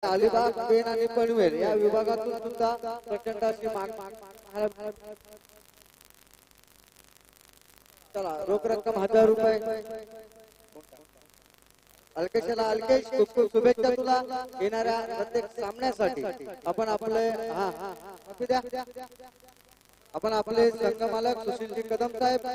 अलिबाग पेण आणि पनवेल या विभागातून सुद्धा प्रचंड अशी माग चला रोख रक्कम 1000 रुपये अलकेशला अलकेश खूप खूप शुभेच्छा तुला येणाऱ्या प्रत्येक सामन्यासाठी आपण आपले आपण आपले संघ मालक सुशीलजी कदम साहेब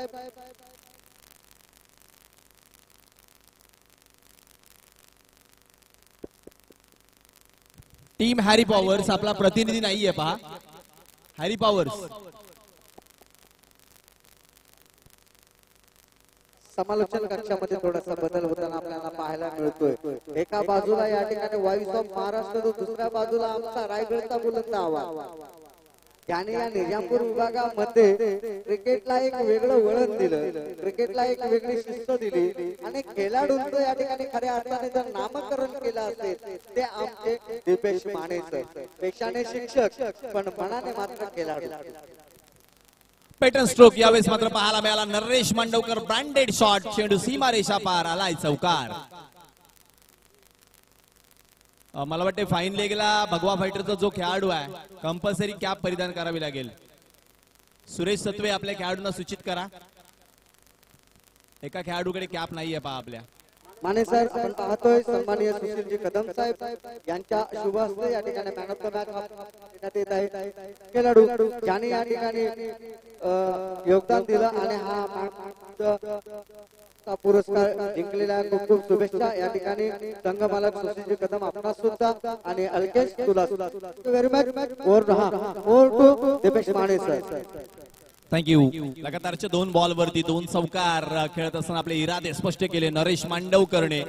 टीम हॅरी पॉवर्स आपला प्रतिनिधी नाहीये पहा हॅरी पॉवर्स समालोचन कक्षामध्ये थोडासा बदल होताना आपल्याला पाहायला मिळतोय एका बाजूला या ठिकाणी व्हॉइस ऑफ महाराष्ट्र तर दुसऱ्या बाजूला आमचा रायगडचा बुलंद आवाज त्याने या निजामपूर विभागामध्ये क्रिकेटला एक वेगळं वळण दिलं क्रिकेटला एक वेगळी शिस्त दिली आणि खेळाडूंचं या ठिकाणी खऱ्या अर्थाने जर नामकरण केलं असेल ते आमचे दीपेश माने सर पेशाने शिक्षक पण मनाने मात्र खेळाडू पॅटर्न स्ट्रोक यावेळेस मात्र पाहायला मिळाला नरेश मांडवकर ब्रँडेड शॉट चेंडू सीमा रेषा पार आलाय चौकार मला वाटते फाईन लेगला भगवा फायटरचा जो खेळाडू आहे कंपल्सरी कॅप परिधान करावी लागेल सुरेश सत्वे आपल्या खेळाडूंना सूचित करा एका खेळाडूकडे कॅप नाहीये पहा आपल्या माने सर आपण पाहतोय सन्माननीय सुशीलजी कदम साहेब यांच्या शुभ हस्ते या ठिकाणी मॅन ऑफ द मॅच देण्यात येत आहे खेळाडू ज्यांनी या ठिकाणी योगदान दिलं आणि हा पुरस्कार जिंकलेला खूप खूप शुभेच्छा या ठिकाणी संघ मालक सुशीलजी कदम आपणास सुद्धा आणि अलकेश तुला very much over to Dipesh Mane sir thank you लगातारच्या 2 बॉल वरती 2 चौकार खेळत असताना आपले इरादे स्पष्ट केले नरेश मांडवकरने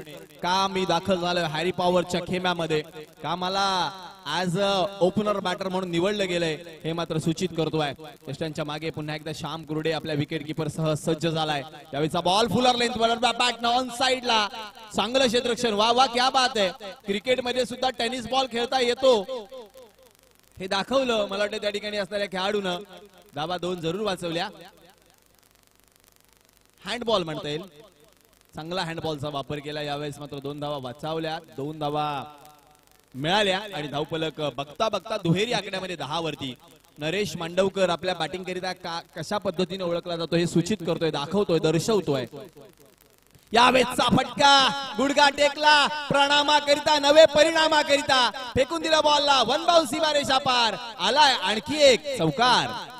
का मी दाखल झालोय हॅरी पॉवरच्या खेम्यामध्ये का मला ऍज अ ओपनर बॅटर म्हणून निवडलं गेलंय हे मात्र सूचित करतोय यष्टांच्या मागे पुन्हा एकदा श्याम कुरडे आपल्या विकेट किपर सह सज्ज झालाय यावेळीचा ball fuller length bat on साइडला चांगलं क्षेत्ररक्षण वा वा क्या बात आहे क्रिकेटमध्ये सुद्धा टेनिस बॉल खेळता येतो हे दाखवलं मला वाटतं त्या ठिकाणी असणाऱ्या खेळाडूनं धावा 2 जरूर वाचवल्या हँडबॉल म्हणता येईल चांगला हँडबॉलचा वापर केला यावेळेस मात्र 2 धावा वाचवल्या 2 धावा मिळाल्या आणि धावफलक बघता बघता दुहेरी आकड्यामध्ये 10 वरती नरेश मांडवकर आपल्या बॅटिंग करिता कशा पद्धतीने ओळखला जातो हे सूचित करतोय दाखवतोय दर्शवतोय यावेळेचा फटका गुडघा टेकला प्रणामाकरिता नवे परिणामाकरिता फेकून दिला बॉलला 1 बाउन्स सीमा रेषा पार आलाय आणखी एक चौकार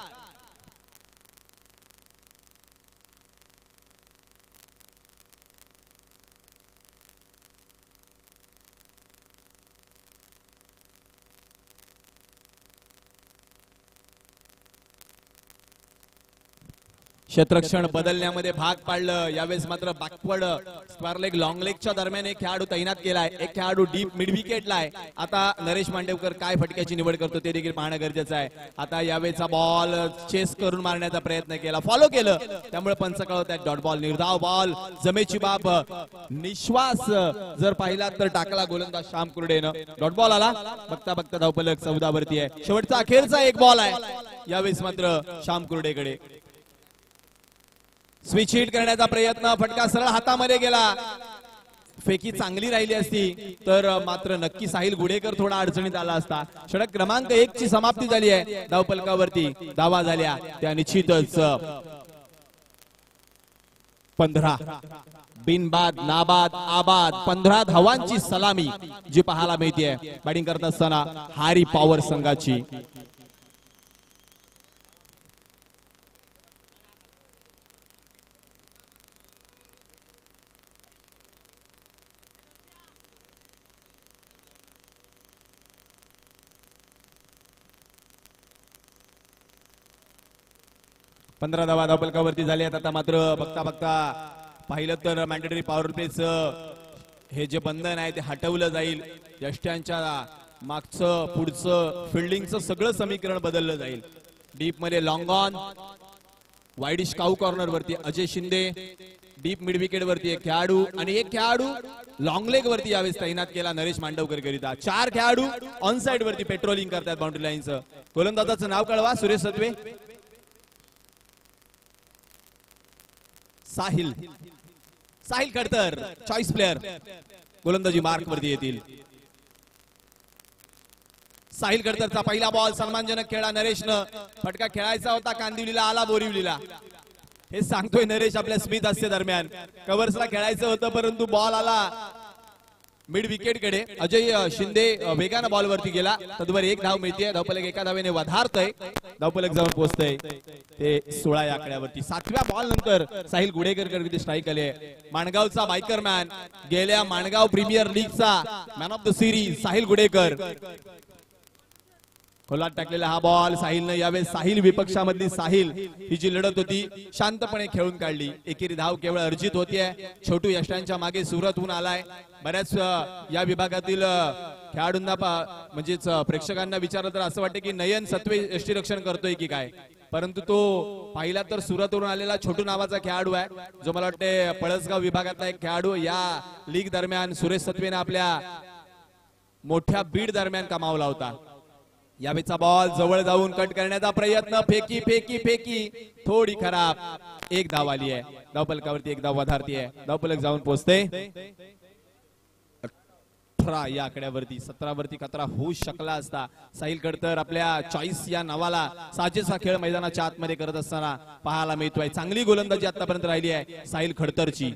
क्षेत्ररक्षण बदलण्यामध्ये भाग पाडलं यावेळेस मात्र बॅकवर्ड स्क्वेअर लेग लॉंग लेगच्या दरम्यान एक खेळाडू तैनात केलाय एक खेळाडू डीप मिड विकेटला आहे आता नरेश मांडवकर काय फटक्याची निवड करतो ते देखील पाहणं गरजेचं आहे आता यावेळेचा बॉल चेस करून मारण्याचा प्रयत्न केला फॉलो केलं त्यामुळे पंच कळवतात डॉट बॉल निर्धाव बॉल जमेची बाब निश्वास जर पाहिला तर टाकला गोलंदाज श्याम कुरडेनं डॉट बॉल आला बघता बघता धावफलक 14 वरती आहे शेवटचा अखेरचा एक बॉल आहे यावेळेस मात्र श्याम कुरडेकडे स्विच हिट करण्याचा प्रयत्न फटका सरळ हातामध्ये गेला फेकी चांगली राहिली असती तर मात्र नक्की साहिल गुडेकर थोडा अडचणीत आला असता षटक क्रमांक 1 ची समाप्ती झाली आहे धावफलकावरती धावा झाल्या त्या निश्चितच 15 बिनबाद नाबाद आबाद 15 धावांची सलामी जी पाहायला मिळते बॅटिंग करत असताना हॅरी पॉवर संघाची पंधरा धावा धावफलकावरती झाल्यात आता मात्र बघता बघता पाहिलं तर मॅन्डेटरी पॉवर प्लेच हे जे बंधन आहे ते हटवलं जाईल यष्ट्यांच्या मागचं पुढचं फिल्डिंगचं सगळं समीकरण बदललं जाईल डीप मध्ये long on wideish cow corner वरती Ajay Shinde deep mid wicket वरती एक खेळाडू आणि एक खेळाडू लॉंग लेग वरती यावेळेस तैनात केला नरेश मांडवकर करिता 4 खेळाडू ऑन साइड वरती पेट्रोलिंग करतात बाउंड्री लाईनचं गोलंदाजाचं नाव कळवा सुरेश सत्वे साहिल साहिल खडतर चॉईस प्लेअर गोलंदाजी मार्क वरती येतील साहिल खडतरचा पहिला बॉल सन्मानजनक खेळा नरेशनं. फटका खेळायचा होता कांदिवलीला, आला बोरिवलीला. हे सांगतोय नरेश आपल्या स्मिथ हास्य दरम्यान. कव्हर्सला खेळायचं होतं परंतु बॉल आला मिड विकेट कडे. अजय शिंदे वेगानं बॉल वरती गेला. तद्वर एक धाव मिळते. धावफलक एका धावेने वधारतय. धावफलक जाऊन पोहोचतय ते 16 या आकड्यावरती. 7व्या बॉल नंतर साहिल गुडेकर कडे स्ट्राईक आले. माणगावचा बायकर मॅन, गेल्या माणगाव प्रीमियर लीगचा man of the series Sahil Gudekar. खोलात टाकलेला हा बॉल साहिलनं यावेळेस साहिल विपक्षामधली साहिल ही जी लढत होती शांतपणे खेळून काढली. एकेरी धाव केवळ अर्जित होतीये. छोटू यष्टांच्या मागे सुरतहून आलाय. बऱ्याच या विभागातील खेळाडूंना म्हणजेच प्रेक्षकांना विचारलं तर असं वाटतं की नयन सत्वे यष्टीरक्षण करतोय की काय, परंतु तो पाहिला तर सुरतवरून आलेला छोटू नावाचा खेळाडू आहे, जो मला वाटते पळसगाव विभागातला एक खेळाडू. या लीग दरम्यान सुरेश सत्वेने आपल्या मोठ्या बीड दरम्यान कमावला होता. यावेळेचा बॉल जवळ जाऊन कट करण्याचा प्रयत्न, फेकी फेकी फेकी थोडी खराब. एक धाव आली आहे. धावफलकावरती एक धाव वधारतीये. धावफलक जाऊन पोहोचते 18 या आकड्यावरती. 17 वरती खतरा होऊ शकला असता. साहिल खडतर आपल्या चॉईस या नावाला साजेसा खेळ मैदानाच्या आतमध्ये करत असताना पाहायला मिळतोय. चांगली गोलंदाजी आतापर्यंत राहिली आहे साहिल खडतरची.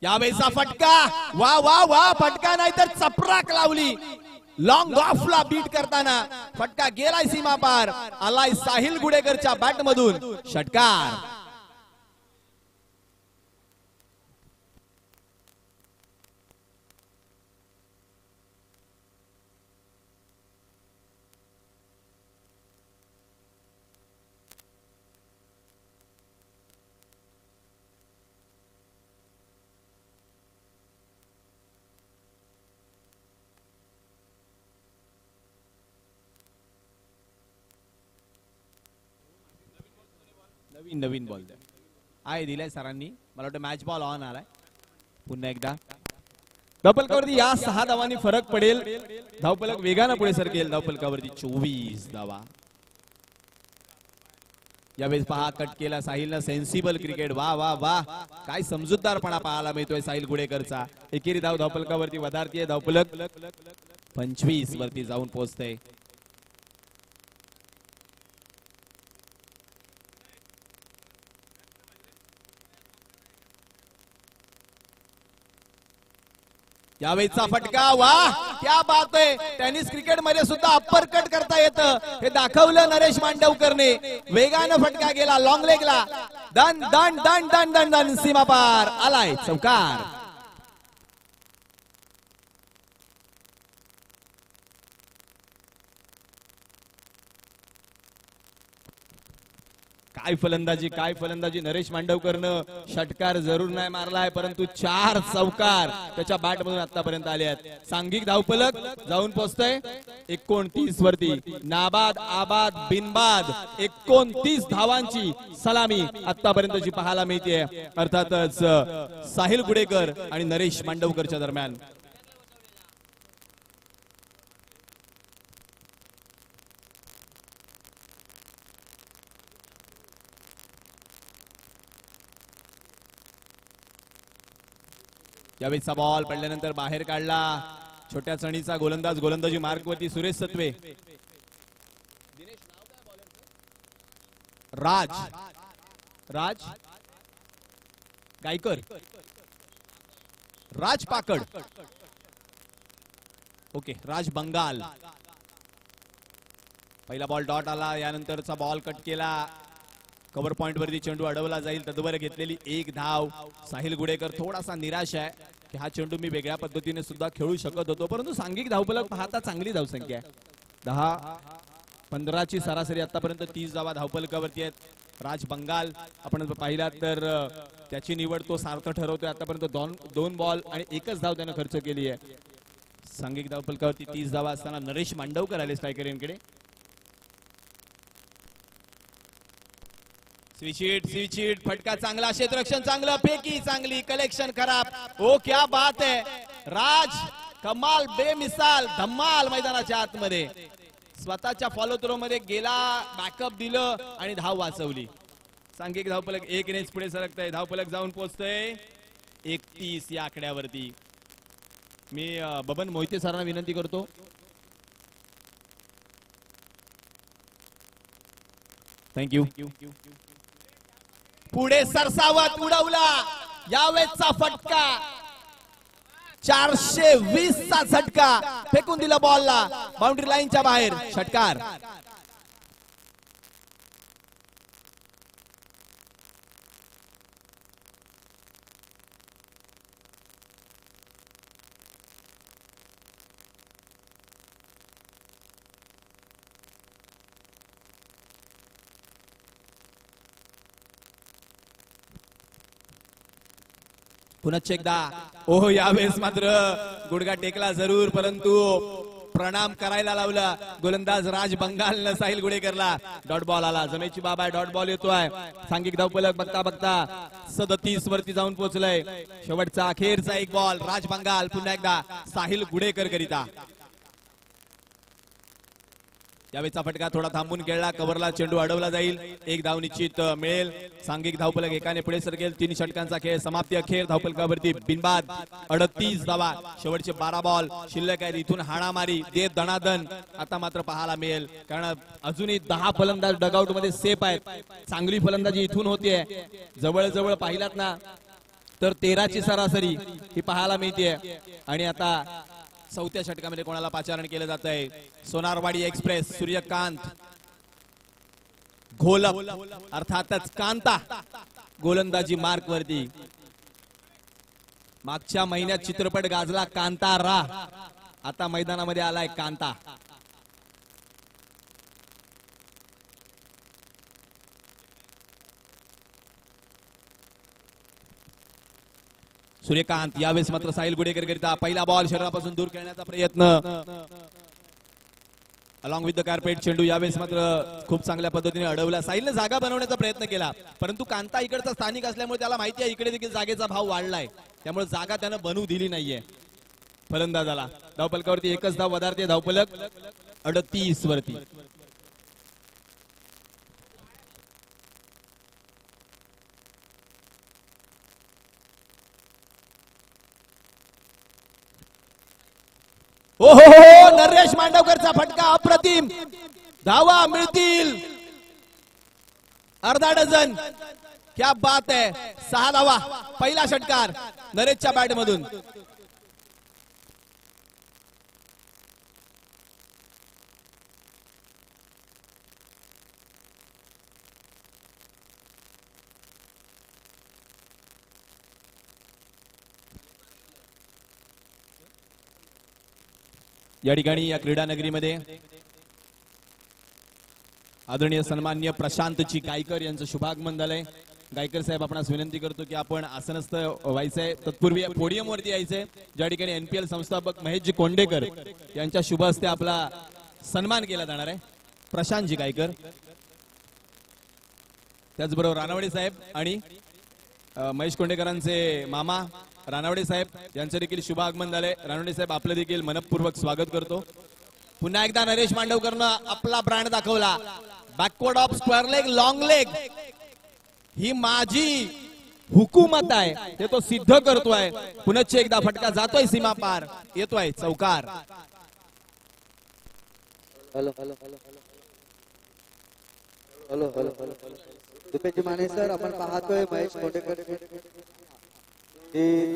यावेळेचा फटका, वा वा वा, फटका नाही तर चपराक लावली. लॉंग ऑफला बीट करताना फटका गेलाय सीमा पार. आलाय साहिल गुडेकरच्या बॅट मधून षटकार. नवीन बॉल द्या आहे, दिलाय सरांनी. मला वाटतं मॅच बॉल ऑन आलाय. पुन्हा एकदा धावफलकावरती या 6 धावांनी फरक पडेल. धावफलक वेगानं पुढे सरकेल. धावफलकावरती 24 धावा. यावेळेस पहा कट केला साहिलनं. Sensible cricket. वा वा वा, काय समजूतदारपणा पाहायला मिळतोय साहिल गुडेकरचा. एकेरी धाव धावफलकावरती वधारतीये. धावफलक 25 वरती जाऊन पोहोचते. यावेळेचा फटका, वा क्या बात आहे. टेनिस क्रिकेट मध्ये सुद्धा अप्पर कट करता येतं हे दाखवलं नरेश मांडवकरने. वेगानं फटका गेला लॉंग लेगला. दन दन दन दन दन दन सीमा पार. आलाय चौकार. काय फलंदाजी नरेश मांडवकरनं. षटकार जरूर नाही मारलाय परंतु 4 चौकार त्याच्या बॅट मधून आतापर्यंत आले आहेत. सांघिक धावफलक जाऊन पोहोचतोय 29 वरती. नाबाद आबाद बिनबाद 29 धावांची सलामी आतापर्यंतची पाहायला मिळते. अर्थातच साहिल गुडेकर आणि नरेश मांडवकरच्या दरम्यान. यावेळीचा बॉल पडल्यानंतर बाहेर काढला. छोट्या चणीचा गोलंदाजी मार्क वरती सुरेश सत्वे. राज गायकर, राज पाकड, ओके राज बंगाल. पहिला बॉल डॉट आला. यानंतरचा बॉल कट केला. कव्हर पॉइंट वरती चेंडू अडवला जाईल. तद्वर घेतलेली एक धाव. साहिल गुडेकर थोडासा निराश आहे की हा चेंडू मी वेगळ्या पद्धतीने सुद्धा खेळू शकत होतो, परंतु सांघिक धावफलक पाहता चांगली धावसंख्या आहे. 10-15 ची सरासरी आतापर्यंत 30 धावा धावफलकावरती आहेत. राज बंगाल आपण पाहिला तर त्याची निवड तो सार्थ ठरवतोय. आतापर्यंत 2 बॉल आणि 1च धाव त्यानं खर्च केली आहे. सांघिक धावफलकावरती 30 धावा असताना नरेश मांडवकर आले स्ट्रायकर यांकडे. स्विचिट फटका चांगला, क्षेत्ररक्षण चांगलं, फेकी चांगली, कलेक्शन खराब. ओ क्या बात है. राज कमाल, बेमिसाल, धम्माल मैदानाच्या आतमध्ये स्वतःच्या फॉलो थ्रो मध्ये गेला, बॅकअप दिलं आणि धाव वाचवली. सांघिक धावफलक 1 इनिंग पुढे सरकतंय. धावफलक जाऊन पोहोचतंय 31 या आकड्यावरती. मी बबन मोहिते सरांना विनंती करतो. थँक्यू. पुढे सरसावत उडवला, यावेळेसचा फटका 420 चा झटका फेकून दिला बॉलला बाउंड्री लाईनच्या बाहेर. षटकार. पुनश्च एकदा ओह, यावेळेस मात्र गुडघा टेकला जरूर, परंतु प्रणाम करायला लावला गोलंदाज राज बंगाल साहिल गुडेकरला. डॉट बॉल आला, जमेची बाबा डॉट बॉल येतोय. सांघिक धावफलक बघता बघता 37 वरती जाऊन पोहोचलंय. शेवटचा अखेरचा एक बॉल राज बंगाल पुन्हा एकदा साहिल गुडेकर करिता. यावेळेचा फटका थोडा थांबून खेळला, कव्हरला चेंडू अडवला जाईल. एक धाव निश्चित मिळेल. सांघिक धावफलक एकाने पुढे सरकेल. 3 षटकांचा खेळ समाप्ती. अखेर धावफलकावरती बिनबाद 38 धावा. शेवटचे 12 बॉल शिल्लक आहेत. इथून हाणामारी दे दणादन आता मात्र पाहायला मिळेल, कारण अजूनही 10 फलंदाज डगआउट मध्ये सेफ आहेत. चांगली फलंदाजी इथून होतीये. जवळजवळ पाहिलात ना तर 13 ची सरासरी ही पाहायला मिळते. आणि आता 4थ्या षटकामध्ये कोणाला पाचारण केलं जात आहे. सोनारवाडी एक्सप्रेस सूर्यकांत घोलप अर्थातच कांता गोलंदाजी मार्क वरती. मागच्या महिन्यात चित्रपट गाजला कांतारा, आता मैदानामध्ये आलाय कांता. सूर्यकांत यावेळेस मात्र साहिल गुडेकर करिता पहिला बॉल शरीरापासून दूर खेळण्याचा प्रयत्न. अलॉंग विथ द कार्पेट चेंडू यावेळेस मात्र खूप चांगल्या पद्धतीने अडवला. साहिलने जागा बनवण्याचा प्रयत्न केला, परंतु कांता इकडचा स्थानिक असल्यामुळे त्याला माहिती आहे इकडे देखील जागेचा भाव वाढलाय, त्यामुळे जागा त्यानं बनवू दिली नाहीये फलंदाजाला. धावफलकावरती एकच धाव वधारते. धावफलक 38 वरती. ओहो, नरेश मांडवकरचा फटका अप्रतिम. धावा मिळतील अर्धा डझन. क्या बात आहे. 6 धावा पहिला षटकार नरेशच्या बॅट मधून. या ठिकाणी या क्रीडा नगरीमध्ये आदरणीय सन्माननीय प्रशांतची गायकर यांचं शुभागमन झालंय. गायकर साहेब आपणास विनंती करतो की आपण आसनस्थ व्हायचंय, तत्पूर्वी पोडियम वरती यायचंय. ज्या ठिकाणी एनपीएल संस्थापक महेशजी कोंडेकर यांच्या शुभ हस्ते आपला सन्मान केला जाणार आहे. प्रशांतजी गायकर, त्याचबरोबर रानवडे साहेब आणि महेश कोंडेकरांचे मामा रानवडे साहेब यांचं देखील शुभ आगमन झालंय. रानवडे साहेब आपलं देखील मनपूर्वक स्वागत करतो. पुन्हा एकदा नरेश मांडवकरनं आपला ब्रँड दाखवला. Backward of square leg, long leg ही माझी हुकूमत आहे, ते तो सिद्ध करतोय. पुनश्च एकदा फटका जातोय सीमा पार, येतोय चौकार. Hello hello hello hello hello hello दुपेजी माने सर, आपण पाहतोय महेश कोंडेकर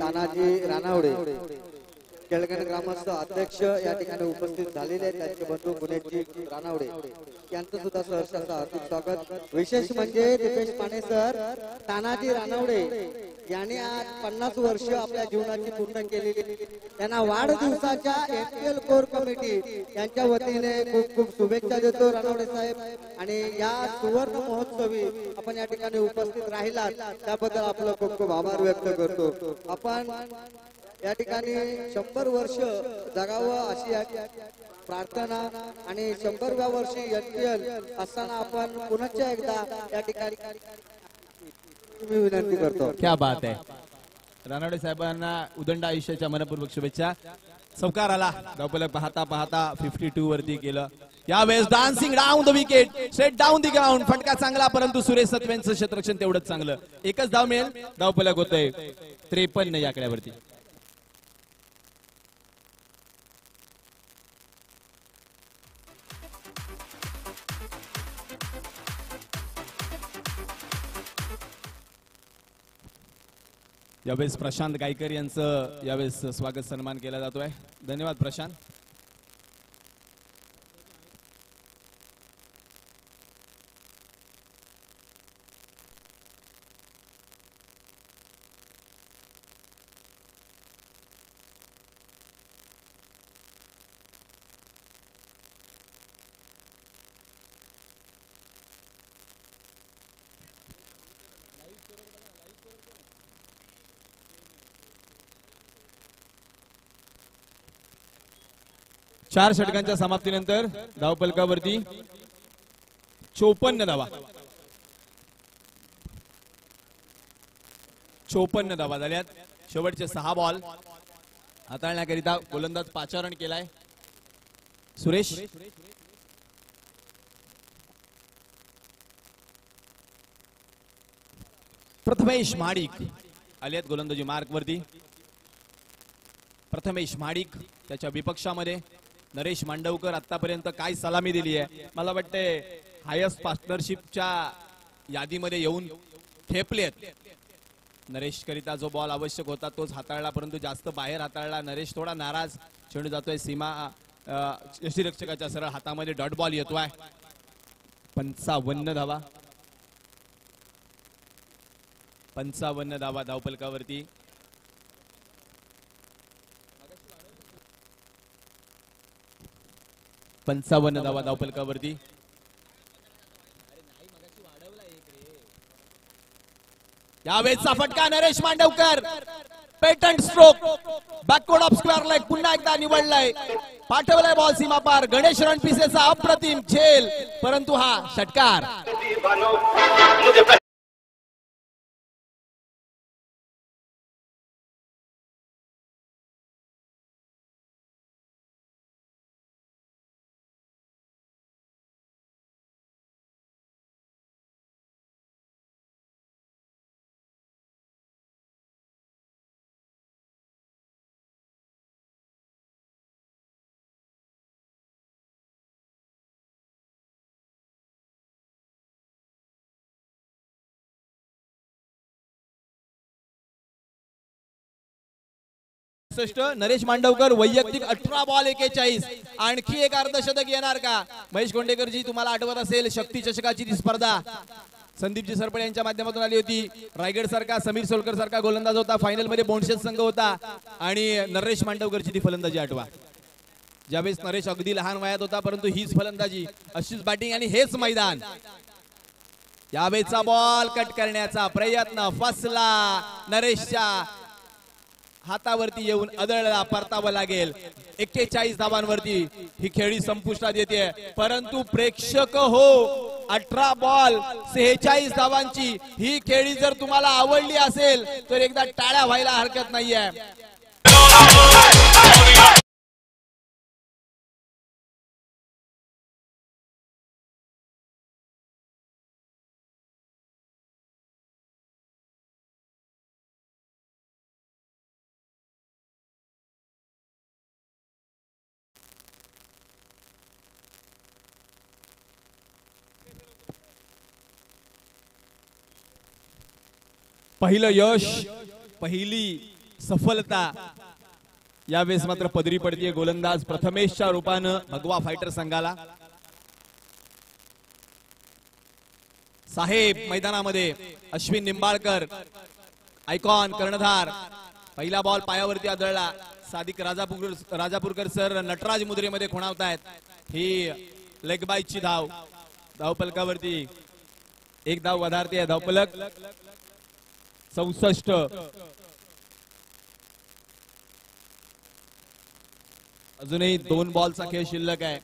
तानाजी रानावडे केळगण ग्रामस्थ अध्यक्ष या ठिकाणी उपस्थित झालेले आहेत. त्यांचे बंधू गुणेशजी रानावडे यांचं सुद्धा सहर्षाचं हार्दिक स्वागत. विशेष म्हणजे दिपेश माने सर, तानाजी रानावडे यांनी आज 50 वर्ष आपल्या जीवनाची पूर्ण केलेली. त्यांना वाढदिवसाच्या एनपीएल कोर कमिटी यांच्या वतीने खूप खूप शुभेच्छा देतो रानावडे साहेब. आणि या सुवर्ण महोत्सवी आपण या ठिकाणी उपस्थित राहिलात त्याबद्दल आपलं खूप खूप आभार व्यक्त करतो. आपण या ठिकाणी 100 वर्ष जगावं अशी प्रार्थना आणि 100व्या वर्षी एनपीएल असताना आपण पुन्हा एकदा या ठिकाणी मी विनंती करतो. क्या बात आहे. रानवडे साहेबांना उदंड आयुष्याच्या मनपूर्वक शुभेच्छा. चौकार आला. धावफलक पाहता पाहता 52 वरती गेलं. यावेळेस dancing down the wicket, straight down the ground. फटका चांगला, परंतु सुरेश सत्वेंचं क्षेत्ररक्षण तेवढंच चांगलं. एकच धाव मिळेल. धावफलक होतंय 53 या आकड्यावरती. यावेळेस प्रशांत गायकर यांचं यावेळेस स्वागत सन्मान केला जातोय. धन्यवाद प्रशांत. चार षटकांच्या समाप्तीनंतर धावफलकावरती 54 धावा. 54 धावा झाल्यात. शेवटचे 6 बॉल हाताळण्याकरिता गोलंदाज पाचारण केलाय सुरेश. प्रथमेश महाडिक आलेत गोलंदाजी मार्क वरती. प्रथमेश महाडिक त्याच्या विपक्षामध्ये नरेश मांडवकर आतापर्यंत काय सलामी दिली आहे. मला वाटते हायस्ट पार्टनरशिपच्या यादीमध्ये येऊन ठेपलेत. नरेश करिता जो बॉल आवश्यक होता तोच हाताळला, परंतु जास्त बाहेर हाताळला. नरेश थोडा नाराज. चेंडू जातोय सीमा यष्टीरक्षकाच्या सरळ हातामध्ये. डॉट बॉल येतोय. 55 धावा. 55 धावा धावफलकावरती. 55 धावा धावफलकावरती. यावेळेचा फटका Naresh Mandavkar. Patent stroke backward of square leg पुन्हा एकदा निवडलाय. पाठवलाय बॉल सीमा पार. गणेश रणपिसेचा अप्रतिम झेल, परंतु हा षटकार. नरेश मांडवकर वैयक्तिक 18 बॉल 41. आणखी एक अर्धशतक येणार का? महेश कोंडेकरजी, तुम्हाला आठवत असेल शक्ती चषकाची ती स्पर्धा संदीपजी सरपळे यांच्या माध्यमातून आली होती. रायगड सारखा समीर सोलकर सारखा गोलंदाज होता. फायनल मध्ये बोंडशेत संघ होता आणि नरेश मांडवकरची ती फलंदाजी आठवा. ज्यावेळेस नरेश अगदी लहान वयात होता, परंतु हीच फलंदाजी, अशीच बॅटिंग आणि हेच मैदान. यावेळेचा बॉल कट करण्याचा प्रयत्न फसला. नरेशच्या हातावरती येऊन अदळला. परतावं लागेल. 41 धावांवरती ही खेळी संपुष्टात येते, परंतु प्रेक्षक हो, 18 बॉल 46 धावांची ही खेळी जर तुम्हाला आवडली असेल तर एकदा टाळ्या व्हायला हरकत नाहीये. पहिलं यश, पहिली सफलता यावेळेस मात्र पदरी पडतीये गोलंदाज प्रथमेशच्या रूपानं भगवा फायटर संघाला. साहेब मैदानामध्ये अश्विन निंबाळकर, आयकॉन कर्णधार. पहिला बॉल पायावरती आदळला. सादिक राजापूरकर सर नटराज मुद्रेमध्ये खुणावतायत. ही लेग बाईची धाव. धावफलकावरती एक धाव वधारते धावफलक 64. अजूनही 2 बॉलचा खेळ शिल्लक आहे.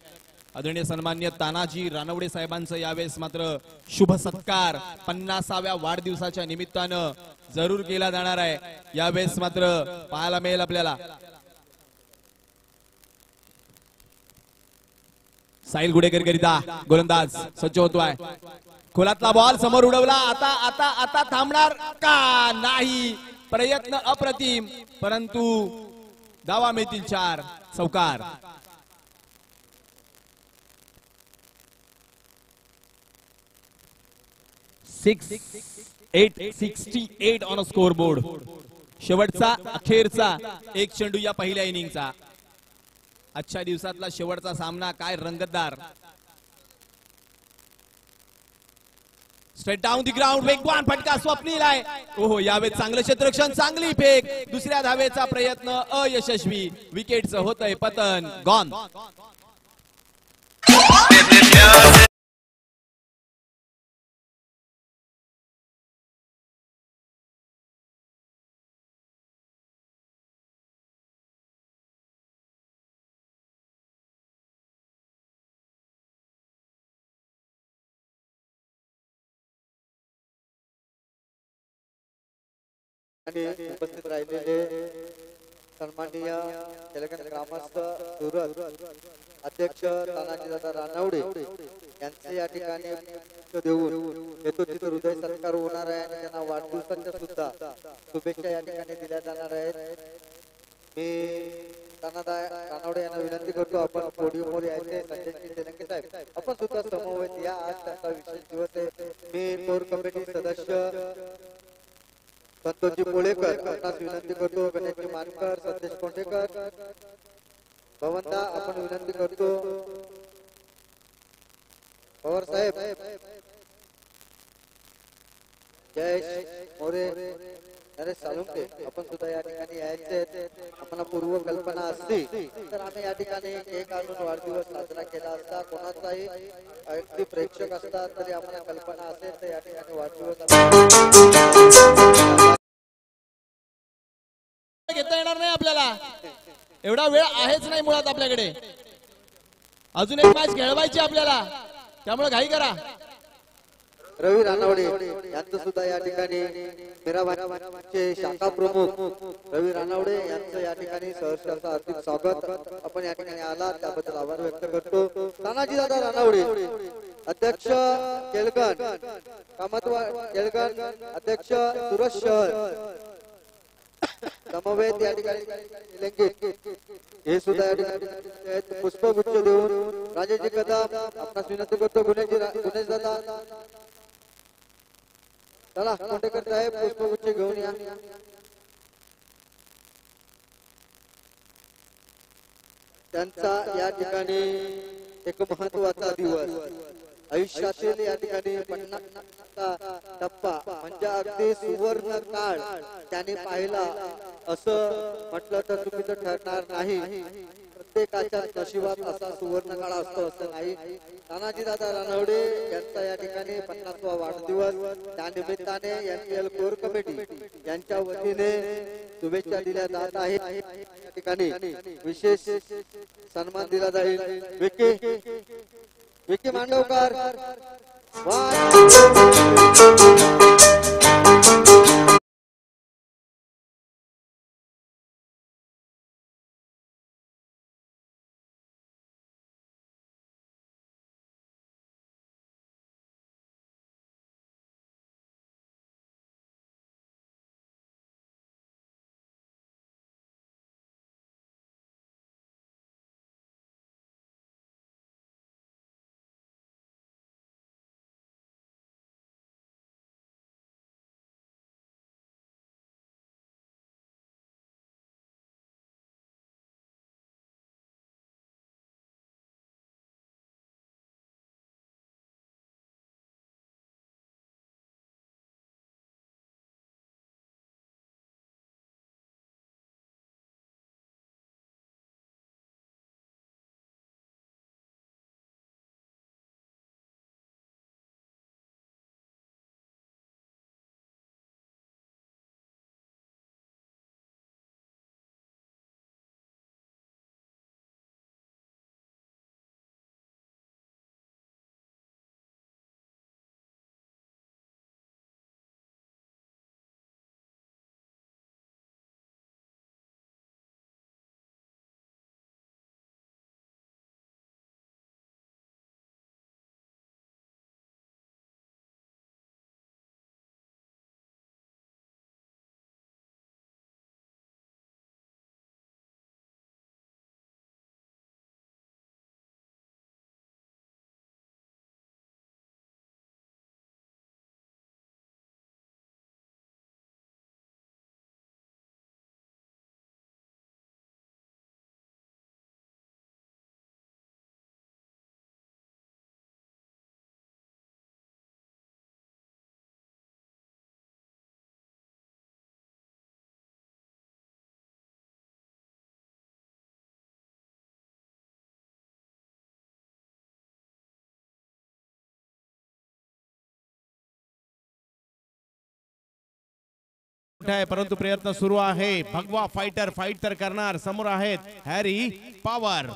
आदरणीय सन्मान्य तानाजी रानवडे साहेबांचं यावेळेस मात्र शुभ सत्कार 50व्या वाढदिवसाच्या निमित्तानं जरूर केला जाणार आहे. यावेळेस मात्र पाहायला मिळेल आपल्याला. साहिल गुडेकर करिता गोलंदाज सज्ज होतोय. खोलातला बॉल समोर उडवला. आता आता आता थांबणार का नाही. प्रयत्न अप्रतिम, परंतु धावा मिळतील 4. चौकार. 68 on a scoreboard. शेवटचा अखेरचा एक चेंडू या पहिल्या इनिंगचा. आजच्या दिवसातला शेवटचा सामना काय रंगतदार. स्ट्रेट डाऊन दी ग्राउंड, वेगवान फटका स्वप्नील आहे. ओहो, यावेळेस चांगलं क्षेत्ररक्षण, चांगली फेक, दुसऱ्या धावेचा प्रयत्न अयशस्वी. विकेटचं होतंय पतन. गॉन. आणि उपस्थित राहिलेले सन्माननीय तेलंगणा ग्रामस्थ सुरत अध्यक्ष तानाजीदादा रानवडे यांचे या ठिकाणी देऊन यथोचित हृदय सत्कार होणार आहे आणि त्यांना वाढदिवसाच्या सुद्धा शुभेच्छा या ठिकाणी दिल्या जाणार आहेत. मी रानवडे यांना विनंती करतो, आपण पोडियमवर यायचे. संजय तेलंगे साहेब, आपण सुद्धा समवेत या. आज त्यांचा विशेष दिवस आहे. मी कोर कमिटी सदस्य संतोषजी पोळेकर आपणास विनंती करतो. गणेशजी मानकर, सतेज कोंडेकर, भवंता आपण विनंती करतो. पवार साहेब, जयेश मोरे, नरेश साळुंके, आपण सुद्धा या ठिकाणी यायचे. आम्हाला पूर्व कल्पना असती तर आम्ही या ठिकाणी केक आणून वाढदिवस साजरा केला असता. कोणाचाही अगदी प्रेक्षक असतात तरी आम्हाला कल्पना असेल तर या ठिकाणी वाढदिवस घेता येणार नाही आपल्याला. एवढा वेळ आहेच नाही मुळात आपल्याकडे. अजून एक मॅच खेळवायची आपल्याला, त्यामुळे घाई करा. रवी रानवडे यांचं सुद्धा या ठिकाणी मीराबाईचे शाखा प्रमुख रवी रानवडे यांचं या ठिकाणी सहर्षाचं हार्दिक स्वागत. आपण या ठिकाणी आला त्याबद्दल आभार व्यक्त करतो. तानाजीदादा रानवडे अध्यक्ष केलगण, कामतवा केलगण अध्यक्ष सुरत शहर समवेत या ठिकाणी हे सुद्धा या ठिकाणी पुष्पगुच्छ देऊन राजेशजी कदम आपणास विनंती करतो. गुणेश दादा, चला कोंडेकर साहेब पुष्पगुच्छ घेऊन या. त्यांचा या ठिकाणी एक महत्वाचा दिवस आयुष्यातील या ठिकाणी 50चा टप्पा म्हणजे अगदी सुवर्ण काळ त्याने पाहिला असं म्हटलं तर चुकीचं ठरणार नाही. प्रत्येकाच्या नशिबात असा सुवर्ण काळ असतो असं नाही. तानाजीदादा रानवडे यांचा या ठिकाणी 50वा वाढदिवस, त्या निमित्ताने एमपीएल कोर कमिटी यांच्या वतीने शुभेच्छा दिल्या जात आहेत. या ठिकाणी विशेष सन्मान दिला जाईल. विकी मांडवकर, मोठं आहे, परंतु प्रयत्न सुरू आहे. भगवा फायटर फाईट तर करणार. समोर आहेत हॅरी पॉवर.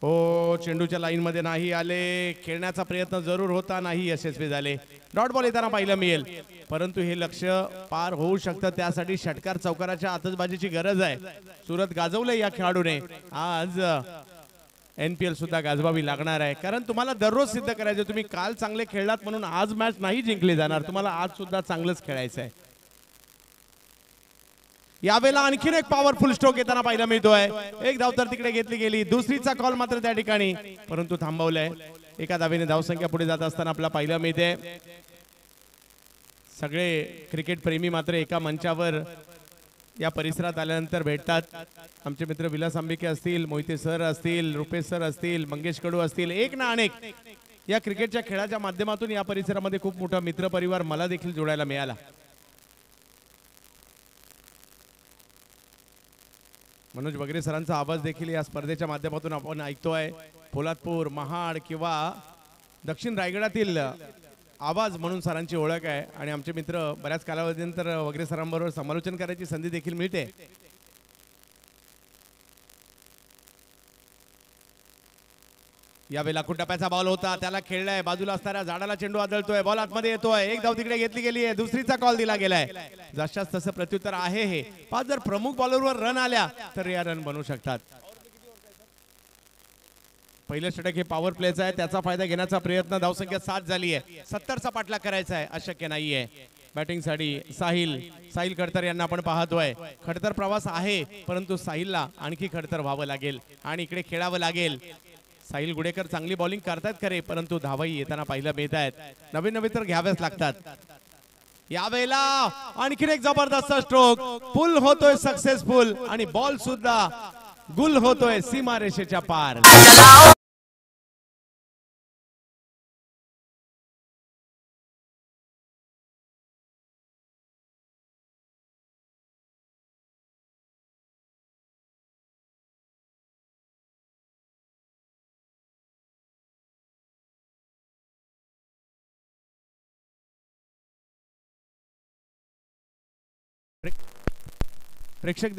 हो, चेंडूच्या लाईन मध्ये नाही आले. खेळण्याचा प्रयत्न जरूर होता, नाही यशस्वी झाले. डॉट बॉल येताना पाहायला मिळेल, परंतु हे लक्ष्य पार होऊ शकतं. त्यासाठी षटकार चौकाराच्या आतषबाजीची गरज आहे. सुरत गाजवले या खेळाडूने. आज NPL सुद्धा गाजवावी लागणार आहे, कारण तुम्हाला दररोज सिद्ध करायचं. तुम्ही काल चांगले खेळलात म्हणून आज मॅच नाही जिंकली जाणार. तुम्हाला आज सुद्धा चांगलंच खेळायचं आहे. यावेळेला आणखीन एक पॉवरफुल स्ट्रोक येताना पाहायला मिळतोय. एक धाव तर तिकडे घेतली गेली. दुसरीचा कॉल मात्र त्या ठिकाणी, परंतु थांबवलंय. एका धावेने धावसंख्या पुढे जात असताना आपला पाहायला मिळते. सगळे क्रिकेट प्रेमी मात्र एका मंचावर या परिसरात आल्यानंतर भेटतात. आमचे मित्र विलास आंबिके असतील, मोहिते सर असतील, रुपेश सर असतील, मंगेश कडू असतील, एक ना अनेक या क्रिकेटच्या खेळाच्या माध्यमातून या परिसरामध्ये खूप मोठा मित्र परिवार मला देखील जोडायला मिळाला. मनोज बगरे सरांचा आवाज देखील या स्पर्धेच्या माध्यमातून आपण ऐकतोय. पोलादपूर, महाड किंवा दक्षिण रायगडातील आवाज म्हणून सरांची ओळख आहे. आणि आमचे मित्र बऱ्याच कालावधीनंतर वगैरे सरांबरोबर समालोचन करायची संधी देखील मिळते. यावेळेला टप्प्याचा बॉल होता, त्याला खेळलाय. बाजूला असणाऱ्या झाडाला चेंडू आदळतोय. बॉल आतमध्ये येतोय. एक धाव तिकडे घेतली गेली आहे. दुसरीचा कॉल दिला गेलाय. जशाच तसं प्रत्युत्तर आहे हे. पाच जर प्रमुख बॉलरवर रन आल्या तर या रन बनू शकतात. पहिलं षटक हे पॉवर प्लेचं आहे, त्याचा फायदा घेण्याचा प्रयत्न. धावसंख्या 7 झाली आहे. 70चा पाठलाग करायचा आहे, अशक्य नाहीये. बॅटिंगसाठी साहिल खडतर यांना आपण पाहतोय. खडतर प्रवास आहे, परंतु साहिलला आणखी खडतर व्हावं लागेल आणि इकडे खेळावं लागेल. साहिल गुडेकर चांगली बॉलिंग करतात खरे, परंतु धावाही येताना पाहायला मिळत आहेत. नवीन नवीन तर घ्याव्याच लागतात. यावेळेला आणखीन एक जबरदस्त स्ट्रोक. पुल होतोय सक्सेसफुल आणि बॉल सुद्धा गुल होतोय सीमारेषेच्या पार. प्रेक्षक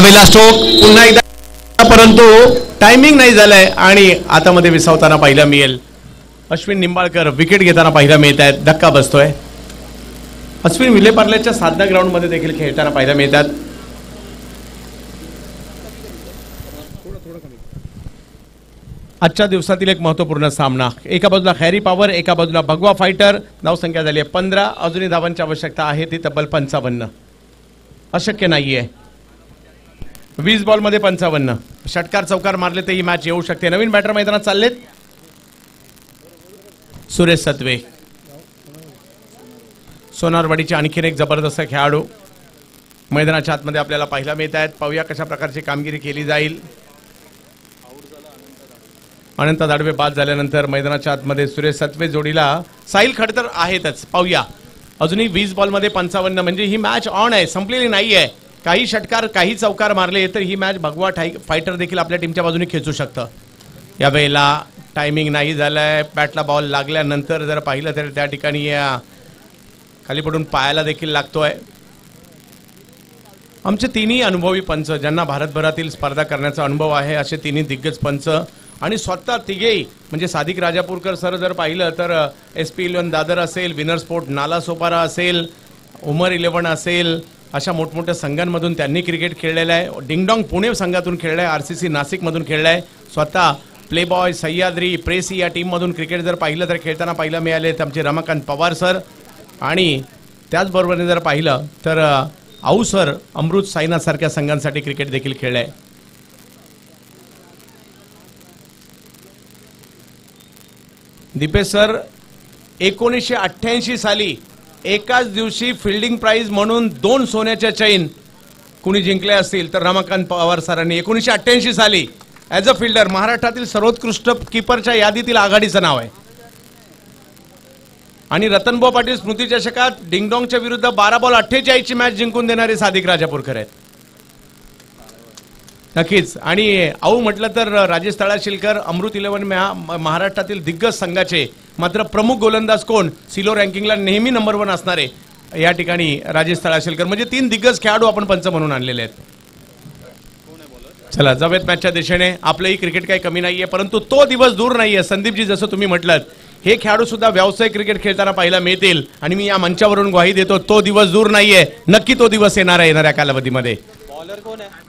यावेळेला स्ट्रोक पुन्हा एकदा, परंतु टायमिंग नाही झालंय आणि आतामध्ये विसावताना पाहायला मिळेल. अश्विन निंबाळकर विकेट घेताना पाहायला मिळत आहेत. धक्का बसतोय. अश्विन विलेपार्लेच्या साधना ग्राउंड मध्ये देखील खेळताना पाहायला मिळतात. आजच्या दिवसातील एक महत्वपूर्ण सामना. एका बाजूला हॅरी पॉवर, एका बाजूला भगवा फायटर. धावसंख्या झाली आहे 15. अजूनही धावांची आवश्यकता आहे ती तब्बल 55. अशक्य नाहीये. 20 बॉलमध्ये 55. षटकार चौकार मारले तर ही मॅच येऊ शकते. नवीन बॅटर मैदानात चाललेत. सुरेश सत्वे, सोनारवाडीचे आणखीन एक जबरदस्त खेळाडू मैदानाच्या आतमध्ये आपल्याला पाहायला मिळत आहेत. पाहूया कशा प्रकारची कामगिरी केली जाईल. अनंत दाडवे बाद झाल्यानंतर मैदानाच्या आतमध्ये सुरेश सत्वे जोडीला साहिल खडतर आहेतच. पाहूया. अजूनही 20 बॉलमध्ये 55 म्हणजे ही मॅच ऑन आहे, संपलेली नाही आहे. काही षटकार काही चौकार मारले तर ही मॅच भगवा फायटर देखील आपल्या टीमच्या बाजूने खेचू शकतं. यावेळेला टायमिंग नाही झालाय. बॅटला बॉल लागल्यानंतर जर पाहिलं तर त्या ठिकाणी खाली पडून पायाला देखील लागतोय. आमचे तिन्ही अनुभवी पंच ज्यांना भारतभरातील स्पर्धा करण्याचा अनुभव आहे असे तिन्ही दिग्गज पंच आणि स्वतः तिघेही म्हणजे सादिक राजापूरकर सर जर पाहिलं तर SP11 दादर असेल, विनर स्पोर्ट नालासोपारा असेल, उमर 11 असेल, अशा मोठमोठ्या संघांमधून त्यांनी क्रिकेट खेळलेलं आहे. डिंगडॉंग पुणे संघातून खेळलं आहे, RCC नाशिकमधून खेळलं आहे. स्वतः प्लेबॉय, सह्याद्री, प्रेसी या टीममधून क्रिकेट जर पाहिलं तर खेळताना पाहायला मिळाले तर आमचे रमाकांत पवार सर आणि त्याचबरोबर जर पाहिलं तर आऊ सर अमृत साईनाथ सारख्या संघांसाठी क्रिकेट देखील खेळले आहे. दीपेश सर 1988 साली एकाच दिवशी फिल्डिंग प्राइज म्हणून 2 सोन्याच्या चैन कुणी जिंकले असतील तर रमाकांत पवार सरांनी 1988 साली ॲज अ फिल्डर महाराष्ट्रातील सर्वोत्कृष्ट कीपरच्या यादीतील आघाडीचं नाव आहे. आणि रतनभाऊ पाटील स्मृती चषकात डिंगडॉंगच्या विरुद्ध 12 बॉल 48 ची मॅच जिंकून देणारे सादिक राजापूरकर आहेत. नक्कीच. आणि आऊ म्हटलं तर राजेश तळाशिलकर अमृत 11 महाराष्ट्रातील दिग्गज संघाचे मात्र प्रमुख गोलंदाज कोण सिलो रँकिंगला नेहमी नंबर 1 असणारे या ठिकाणी राजेश तळाशिलकर म्हणजे 3 दिग्गज खेळाडू आपण पंच म्हणून आणलेले आहेत. चला जाऊयात मॅचच्या दिशेने. आपलंही क्रिकेट काही कमी नाहीये परंतु तो दिवस दूर नाहीये. संदीपजी जसं तुम्ही म्हटलं हे खेळाडू सुद्धा व्यावसायिक क्रिकेट खेळताना पाहायला मिळतील आणि मी या मंचावरून ग्वाही देतो तो दिवस दूर नाहीये. नक्की तो दिवस येणार आहे येणाऱ्या कालावधीमध्ये. बॉलर कोण आहे?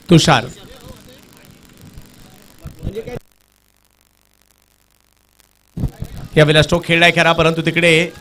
तुषार. यावेळेला स्ट्रोक खेळलाय खरा परंतु तिकडे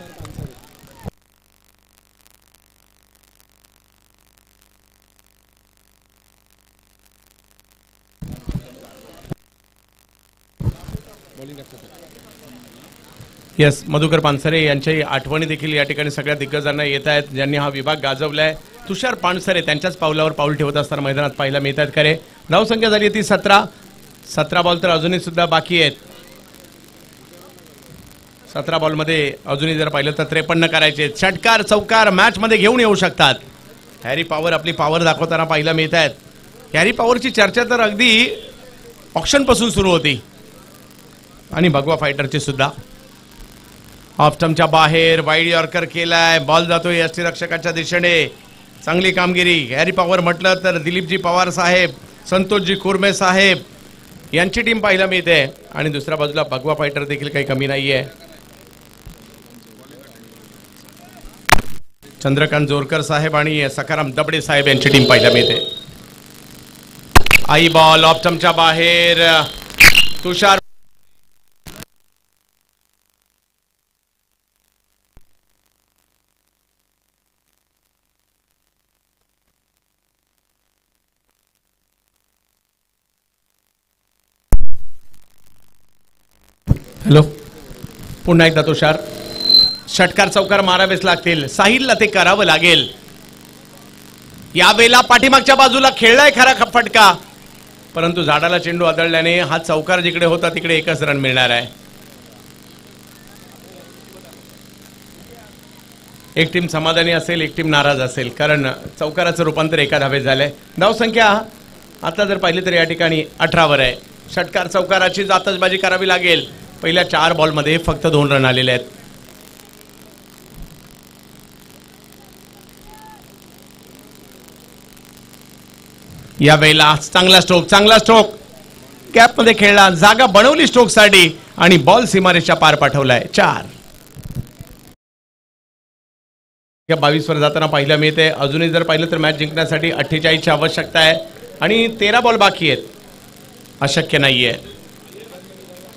यस मधुकर पानसरे यांच्याही आठवणी देखील या ठिकाणी सगळ्या दिग्गजांना येत आहेत ज्यांनी हा विभाग गाजवलाय. तुषार पानसरे त्यांच्याच पावलावर पाऊल ठेवत असताना मैदानात पाहायला मिळत आहेत. खरे धावसंख्या झाली ती 17 बॉल तर अजूनही सुद्धा बाकी आहेत. 17 बॉलमध्ये अजूनही जर पाहिलं तर 53 करायचे. षटकार चौकार मॅच मध्ये घेऊन येऊ शकतात. हॅरी पॉवर आपली पॉवर दाखवताना पाहायला मिळत आहेत. हॅरी पॉवरची चर्चा तर अगदी ऑप्शन पासून सुरू होती आणि भगवा फायटरची सुद्धा. ऑफ स्टंपच्या बाहेर वाईड यॉर्कर केलाय. बॉल जातोय यष्टीरक्षकाच्या दिशेने. चांगली कामगिरी. हॅरी पॉवर म्हटलं तर दिलीपजी पवार साहेब, संतोषजी कुर्मे साहेब यांची टीम पाहायला मिळते आणि दुसऱ्या बाजूला भगवा फायटर देखील काही कमी नाहीये. चंद्रकांत जोरकर साहेब आणि सखाराम दबडे साहेब यांची टीम पाहायला मिळते. आई बॉल ऑफ स्टंपच्या बाहेर. तुषार हॅलो पुन्हा एकदा तुषार. षटकार चौकार मारावेच लागतील. साहिलला ते करावं लागेल. यावेळेला पाठीमागच्या बाजूला खेळलाय खरा फटका परंतु झाडाला चेंडू आदळल्याने हा चौकार जिकडे होता तिकडे एकच रन मिळणार आहे. एक टीम समाधानी असेल एक टीम नाराज असेल कारण चौकाराचं रूपांतर एका धावेत झालंय. धावसंख्या आता जर पाहिली तर या ठिकाणी 18 वर आहे. षटकार चौकाराची आतषबाजी करावी लागेल. पहिल्या 4 बॉलमध्ये फक्त 2 रन आलेले आहेत. यावेळेला चांगला स्ट्रोक गॅप मध्ये खेळला, जागा बनवली स्ट्रोक साठी आणि बॉल सीमारेषा पार पाठवलाय. 4 22 वर जाताना पाहायला मिळते. अजूनही जर पाहिलं तर मॅच जिंकण्यासाठी 48 ची आवश्यकता आहे आणि 13 बॉल बाकी आहेत. अशक्य नाहीये.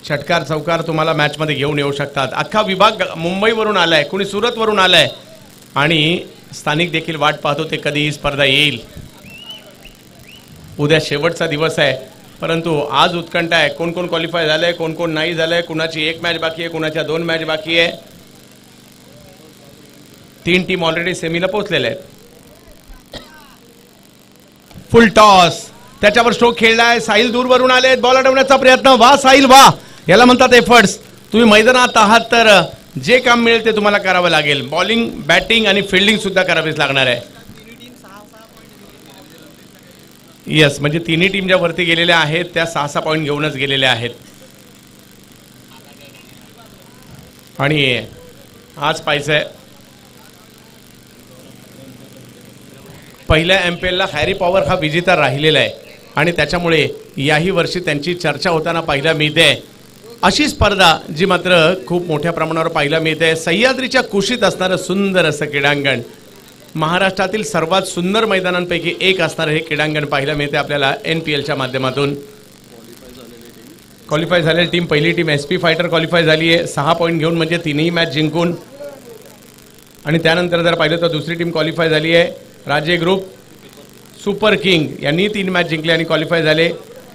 षटकार चौकार तुम्हाला मॅच मध्ये घेऊन येऊ शकतात. अख्खा विभाग मुंबईवरून आलाय, कुणी सुरत वरून आलाय आणि स्थानिक देखील वाट पाहतो ते कधी ही स्पर्धा येईल. उद्या शेवटचा दिवस आहे, परंतु आज उत्कंठा आहे. कोण कोण क्वालिफाय झालंय, कोण कोण नाही झालंय, कुणाची 1 मॅच बाकी आहे, कुणाच्या 2 मॅच बाकी आहे. 3 टीम ऑलरेडी सेमीला पोहोचलेल्या आहेत. फुल टॉस, त्याच्यावर स्ट्रोक खेळलाय. साहिल दूरवरून आले, बॉल अडवण्याचा प्रयत्न. वा साहिल वा, याला म्हणतात एफर्ट्स. तुम्ही मैदानात आहात तर जे काम मिळेल ते तुम्हाला करावं लागेल. बॉलिंग, बॅटिंग आणि फिल्डिंग सुद्धा करावीच लागणार आहे. यस, म्हणजे तिन्ही टीम ज्या वरती गेलेल्या आहेत त्या 6-6 पॉईंट घेऊनच गेलेल्या आहेत. आणि आज पाहिजे पहिल्या MPL ला हॅरी पॉवर हा विजेता राहिलेला आहे आणि त्याच्यामुळे याही वर्षी त्यांची चर्चा होताना पाहायला मिळते. अशी स्पर्धा जी मात्र खूप मोठ्या प्रमाणावर पाहायला मिळते. सह्याद्रीच्या कुशीत असणारं सुंदर असं क्रीडांगण, महाराष्ट्रातील सर्वात सुंदर मैदानांपैकी एक असणारं हे क्रीडांगण पाहायला मिळते आपल्याला NPLच्या माध्यमातून. क्वालिफाय झालेली टीम, पहिली टीम SP फायटर क्वालिफाय झाली आहे 6 पॉईंट घेऊन, म्हणजे 3ही मॅच जिंकून. आणि त्यानंतर जर पाहिलं तर दुसरी टीम क्वालिफाय झाली आहे राजे ग्रुप सुपर किंग, यांनी 3 मॅच जिंकले आणि क्वालिफाय झाले.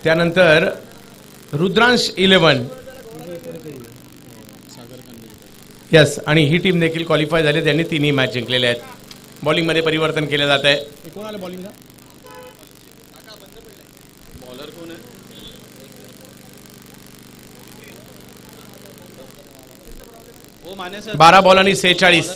त्यानंतर रुद्रांश 11, यस, आणि ही टीम देखील क्वालिफाय झाली, त्यांनी 3ही मॅच जिंकलेल्या आहेत. बॉलिंग मध्ये परिवर्तन केले जात आहे. बॉलिंगला 12 बॉल आणि 46.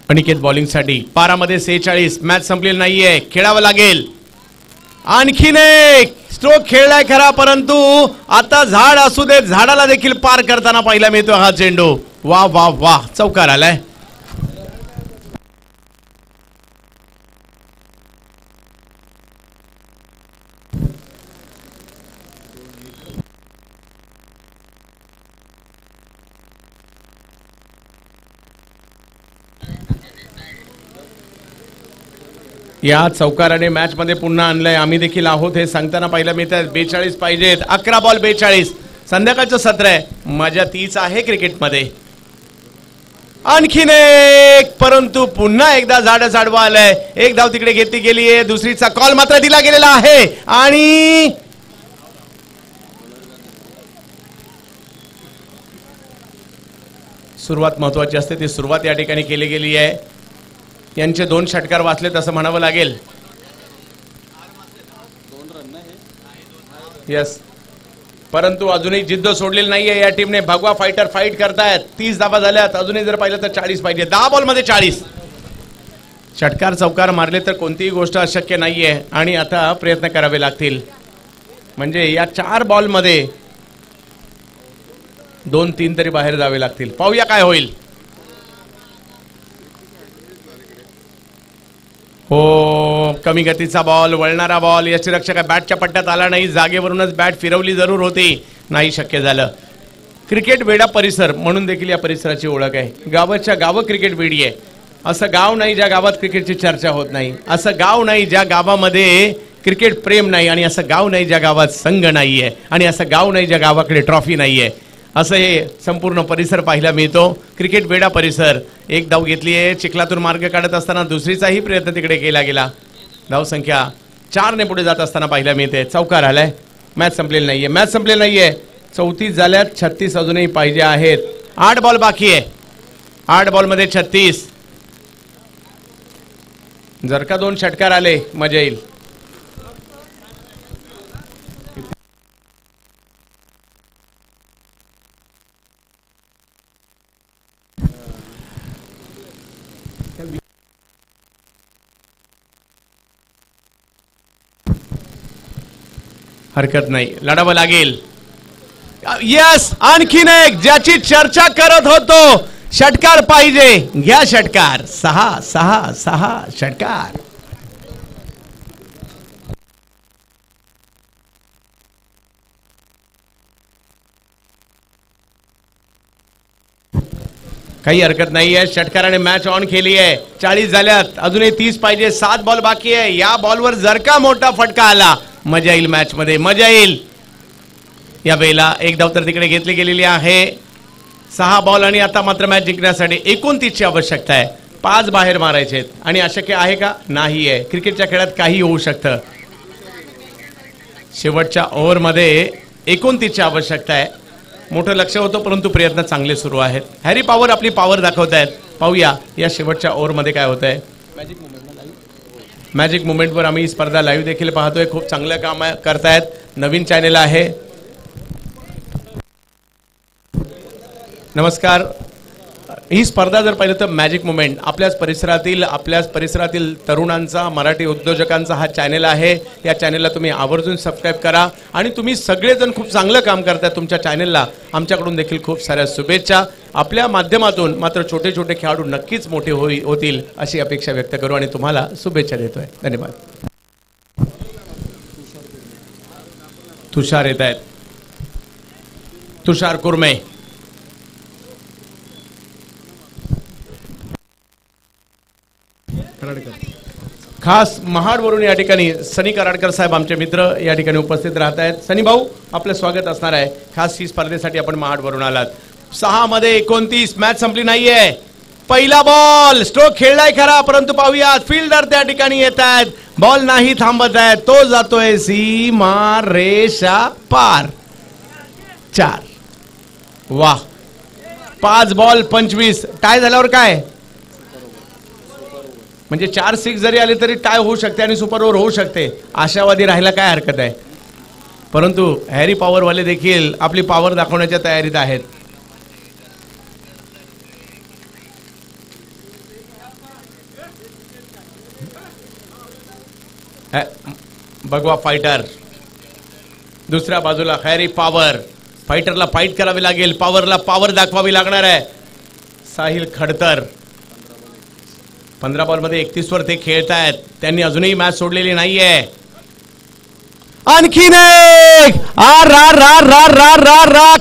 अनिकेत बॉलिंग साठी, पारामध्ये 46. मॅच संपलेली नाहीये, खेळावं लागेल. आणखीन एक स्ट्रोक खेळलाय खरा, परंतु आता झाड असू दे, झाडाला देखील पार करताना पाहायला मिळतो हा चेंडू. वा वा वा, चौकार आलाय. या चौकाराने मॅच मध्ये पुन्हा आणलंय. आम्ही देखील आहोत हे सांगताना पाहिलं मिळतात. 42 पाहिजेत. 11 बॉल 42. संध्याकाळचं सत्र आहे, मजा तीच आहे क्रिकेटमध्ये. आणखीन एक, परंतु पुन्हा एकदा झाड आडवा आलंय. एक धाव तिकडे घेतली गेली आहे, दुसरीचा कॉल मात्र दिला गेलेला आहे आणि सुरुवात महत्वाची असते, ती सुरुवात या ठिकाणी केली गेली आहे. यांचे 2 षटकार वाचलेत असं म्हणावं लागेल. यस, परंतु अजूनही जिद्द सोडलेली नाहीये या टीमने. भगवा फायटर फाईट करतायत. 30 धावा झाल्यात, अजूनही जर पाहिलं तर 40 पाहिजे. 10 बॉल मध्ये 40. षटकार चौकार मारले तर कोणतीही गोष्ट अशक्य नाहीये आणि आता प्रयत्न करावे लागतील. म्हणजे या 4 बॉल मध्ये 2-3 तरी बाहेर जावे लागतील. पाहूया काय होईल. हो, कमी गतीचा बॉल, वळणारा बॉल. यष्टीरक्षक बॅटच्या पट्ट्यात आला नाही, जागेवरूनच बॅट फिरवली जरूर होती, नाही शक्य झालं. क्रिकेट वेडा परिसर म्हणून देखील या परिसराची ओळख आहे. गावाच्या गावं क्रिकेट वेडी आहे. असं गाव नाही ज्या गावात क्रिकेटची चर्चा होत नाही. असं गाव नाही ज्या गावामध्ये क्रिकेट प्रेम नाही. आणि असं गाव नाही ज्या गावात संघ नाहीये. आणि असं गाव नाही ज्या गावाकडे ट्रॉफी नाहीये. असं हे संपूर्ण परिसर पाहायला मिळतो. क्रिकेट वेडा परिसर. एक धाव घेतली आहे. चिखलातून मार्ग काढत असताना दुसरीचाही प्रयत्न तिकडे केला गेला. धाव संख्या 4 ने पुढे जात असताना पाहायला मिळते. चौकार आलाय. मॅच संपलेली नाहीये, मॅच संपलेली नाहीये. 34 झाल्यात, 36 अजूनही पाहिजे आहेत. 8 बॉल बाकी आहे. 8 बॉल मध्ये 36. जर का 2 षटकार आले मजा येईल. हरकत नाही, लढावं लागेल. यस, आणखीन एक ज्याची चर्चा करत होतो षटकार पाहिजे, घ्या षटकार. 6-6-6 षटकार. काही हरकत नाहीये. षटकाराने मॅच ऑन केली आहे. 40 झाल्यात, अजूनही 30 पाहिजे. 7 बॉल बाकी आहे. या बॉलवर जर का मोठा फटका आला, मजा येईल मॅच मध्ये, मजा येईल. या वेळेला एक धाव तर तिकडे घेतली गेलेली आहे. 6 बॉल आणि आता मात्र मॅच जिंकण्यासाठी 29 ची आवश्यकता आहे. 5 बाहेर मारायचे आणि अशक्य आहे का? नाही आहे. क्रिकेटच्या खेळात काही होऊ शकतं. शेवटच्या ओव्हरमध्ये 29 ची आवश्यकता आहे. मोठं लक्ष होतं, परंतु प्रयत्न चांगले सुरू आहेत. हॅरी पॉवर आपली पॉवर दाखवत आहेत. पाहूया या शेवटच्या ओव्हरमध्ये काय होत आहे. मॅजिक मुवमेंटवर आम्ही ही स्पर्धा लाईव्ह देखील पाहतोय. खूप चांगलं काम करतायत. नवीन चॅनेल आहे. नमस्कार. ही स्पर्धा जर पाहिलं तर मॅजिक मुवमेंट आपल्याच परिसरातील तरुणांचा, मराठी उद्योजकांचा हा चॅनेल आहे. या चॅनेलला तुम्ही आवर्जून सबस्क्राईब करा आणि तुम्ही सगळेजण खूप चांगलं काम करताय तुमच्या चॅनेलला. आमच्याकडून देखील खूप साऱ्या शुभेच्छा. आपल्या माध्यमातून मात्र छोटे छोटे खेळाडू नक्कीच मोठे होतील अशी अपेक्षा व्यक्त करू आणि तुम्हाला शुभेच्छा देतोय. धन्यवाद. तुषार येत आहेत. तुषार कुर्मे. खास महाडवरून या ठिकाणी सनी कराडकर साहेब आमचे मित्र या ठिकाणी उपस्थित राहत आहेत. सनी भाऊ, आपलं स्वागत असणार आहे. खास ही स्पर्धेसाठी आपण महाडवरून आलात. 6 मध्ये 29. मॅच संपली नाहीये. पहिला बॉल स्ट्रोक खेळलाय खरा, परंतु पाहूया फिल्डर त्या ठिकाणी येत आहेत. बॉल नाही थांबत आहे. तो जातोय सीमा रेषा पार. 4. वाह. 5 बॉल 25. टाय झाल्यावर काय म्हणजे 4-6 जरी आले तरी टाय होऊ शकते आणि सुपर ओव्हर होऊ शकते. आशावादी राहायला काय हरकत आहे. परंतु हॅरी पॉवरवाले देखील आपली पॉवर दाखवण्याच्या तयारीत आहेत. भगवा फायटर. दुसऱ्या बाजूला हॅरी पॉवर. फायटरला फाईट करावी लागेल, पॉवरला पॉवर दाखवावी लागणार आहे. साहिल खडतर. 15 बॉल मध्ये 31 वर ते खेळतायत. त्यांनी अजूनही मॅच सोडलेली नाहीये. आणखीन एक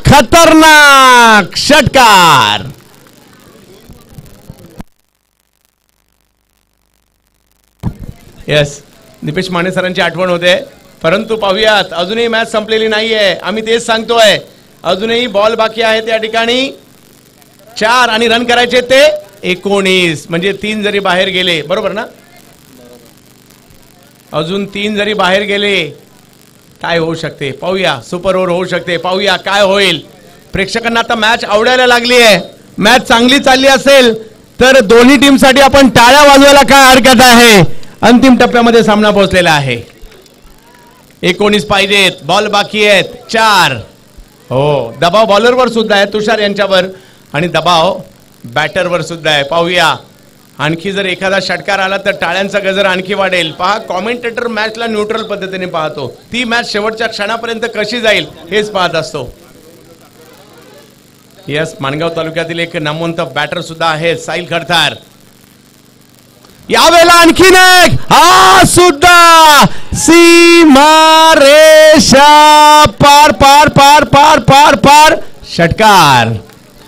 खतरनाक षटकार. यस, दीपेश माने सरांची आठवण होते. परंतु पाहूयात, अजूनही मॅच संपलेली नाहीये. आम्ही तेच सांगतोय. अजूनही बॉल बाकी आहेत या ठिकाणी. 4 आणि रन करायचे ते 19. म्हणजे 3 जरी बाहेर गेले, बरोबर ना, अजून 3 जरी बाहेर गेले काय होऊ शकते. पाहूया, सुपर ओव्हर होऊ शकते. पाहूया काय होईल. प्रेक्षकांना आता मॅच आवडायला लागली आहे. मॅच चांगली चालली असेल तर दोन्ही टीमसाठी आपण टाळ्या वाजवायला काय हरकत आहे. अंतिम टप्प्यामध्ये सामना पोहोचलेला आहे. 19 पाहिजेत. बॉल बाकी आहेत 4. हो, दबाव बॉलरवर सुद्धा आहे तुषार यांच्यावर आणि दबाव बॅटरवर सुद्धा आहे. पाहूया, आणखी जर एखादा षटकार आला तर टाळ्यांचा गजर आणखी वाढेल. पहा, कॉमेंटेटर मॅचला न्यूट्रल पद्धतीने पाहतो. ती मॅच शेवटच्या क्षणापर्यंत कशी जाईल हेच पाहत असतो. यस, माणगाव तालुक्यातील एक नामवंत बॅटर सुद्धा आहे साहिल खडतर. यावेळेला आणखीन एक, हा सुद्धा सीमा रेषा पार पार पार पार पार पार षटकार.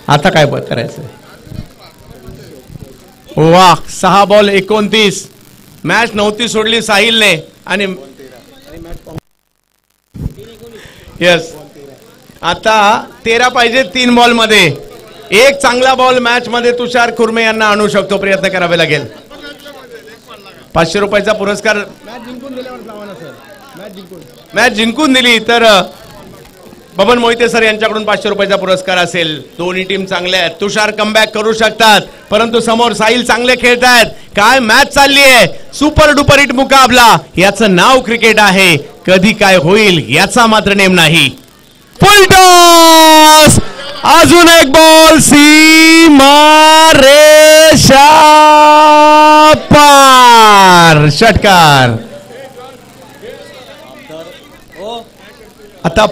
आता काय करायचं. वाह, 6 बॉल 29. मॅच नव्हती सोडली साहिलने आणि यस, आता 13 पाहिजे 3 बॉल मध्ये. एक चांगला बॉल मॅच मध्ये तुषार कुर्मे यांना आणू शकतो. प्रयत्न करावे लागेल. 500 रुपयाचा पुरस्कार मॅच जिंकून दिली तर बबन मोहिते सर यांच्याकडून 500 रुपयाचा पुरस्कार असेल. दोन्ही टीम चांगल्या आहेत. तुषार कमबॅक करू शकतात, परंतु समोर साहिल चांगले खेळतायत. काय मॅच चालली आहे. सुपर डुपर हिट मुकाबला. याचं नाव क्रिकेट आहे. कधी काय होईल याचा मात्र नेम नाही. फुल टॉस. अजून एक बॉल सीमा रेषा पार. षटकार. आता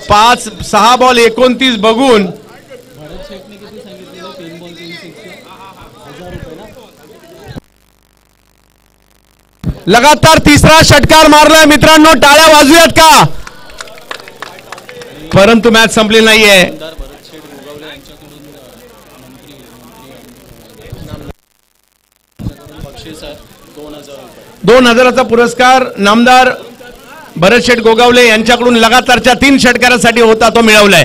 6 बॉल 29 बघून लगातार तिसरा षटकार मारलाय मित्रांनो, टाळ्या वाजूयात का? परंतु मॅच संपली नाहीये. $2000चा पुरस्कार नामदार भरत शेठ गोगावले यांच्याकडून लगातारच्या 3 षटकारासाठी होता तो मिळवलाय.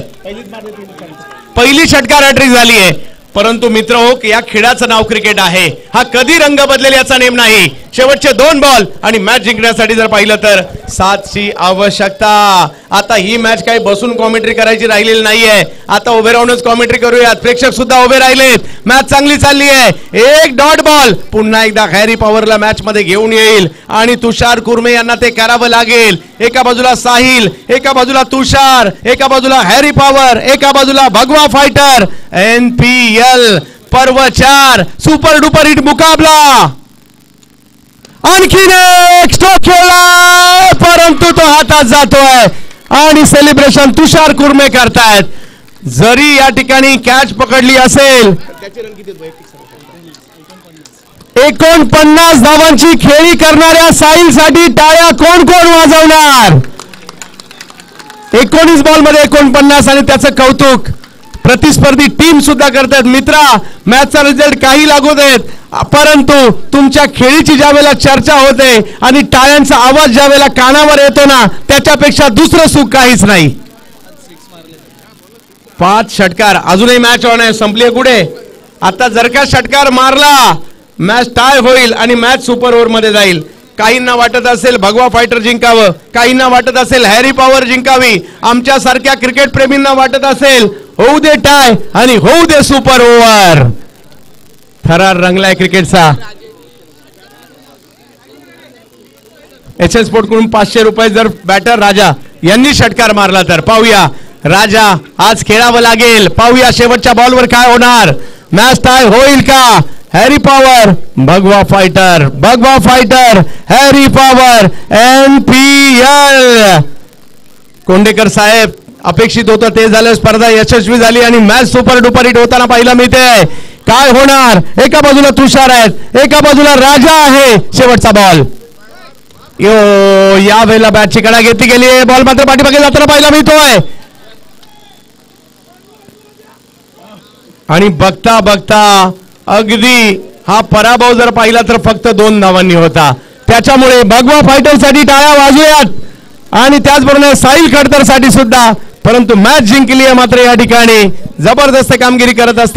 पहिली षटकार हॅट्रिक झाली आहे. परंतु मित्र हो, या खेळाचं नाव क्रिकेट आहे. हा कधी रंग बदलेल याचा नेम नाही. शेवटचे 2 बॉल आणि मॅच जिंकण्यासाठी जर पाहिलं तर 7ची आवश्यकता. आता ही मॅच काही बसून कॉमेंट्री करायची राहिलेली नाहीये. आता उभे राहूनच कॉमेंट्री करूयात. प्रेक्षक सुद्धा उभे राहिलेत. मॅच चांगली चालली आहे. एक डॉट बॉल पुन्हा एकदा हॅरी पॉवरला मॅच मध्ये घेऊन येईल आणि तुषार कुर्मे यांना ते करावं लागेल. एका बाजूला साहिल, एका बाजूला तुषार, एका बाजूला हॅरी पॉवर, एका बाजूला भगवा फायटर. NPL पर्व 4 सुपर डुपर हिट मुकाबला. आणखीन एक स्ट्रोक खेळला, परंतु तो हातात जातोय आणि सेलिब्रेशन तुषार कुर्मे करतायत. जरी या ठिकाणी कॅच पकडली असेल, 49 धावांची खेळी करणाऱ्या साहिल साठी टाळ्या कोण कोण वाजवणार? 19 बॉल मध्ये 49 आणि त्याचं कौतुक प्रतिस्पर्धी टीम सुद्धा करतात. मित्रा, मॅचचा रिझल्ट काही लागू देत, परंतु तुमच्या खेळीची ज्यावेळेला चर्चा होते आणि टाळ्यांचा आवाज ज्यावेळेला कानावर येतो ना, त्याच्यापेक्षा दुसरं सुख काहीच नाही. 5 षटकार अजूनही मॅच ऑन आहे. संपली कुठे? आता जर का षटकार मारला मॅच टाय होईल आणि मॅच सुपर ओव्हर मध्ये जाईल. काहींना वाटत असेल भगवा फायटर जिंकावं, काहींना वाटत असेल हॅरी पॉवर जिंकावी, आमच्या सारख्या क्रिकेट प्रेमींना वाटत असेल होऊ दे टाय आणि होऊ दे सुपर ओव्हर. थरार रंगलाय क्रिकेटचा. HN स्पोर्ट कडून 500 रुपये जर बॅटर राजा यांनी षटकार मारला तर पाहूया. राजा आज खेळावं लागेल. पाहूया शेवटच्या बॉलवर काय होणार. मॅच टाय होईल का? Harry Power, Bhagwa Fighter, Bhagwa Fighter, Harry Power. NPL Kondekar साहेब, अपेक्षित होतं ते झालं. स्पर्धा यशस्वी झाली आणि मॅच सुपर डुपर हिट होताना पाहायला मिळते. काय होणार? एका बाजूला तुषार आहेत, एका बाजूला राजा आहे. शेवटचा बॉल या वेळेला बॅटची कडा घेतली गेली. बॉल मात्र पाठीमागे जाताना पाहायला मिळतोय आणि बघता बघता अगदी हा पराभव जर पाहिला तर फक्त 2 धावांनी होता. त्याच्यामुळे भगवा फायटर साठी टाळ्या वाजूयात आणि त्याचबरोबर साहिल खडतर साठी सुद्धा. परंतु मॅच जिंकली आहे मात्र या ठिकाणी जबरदस्त कामगिरी करत असतात.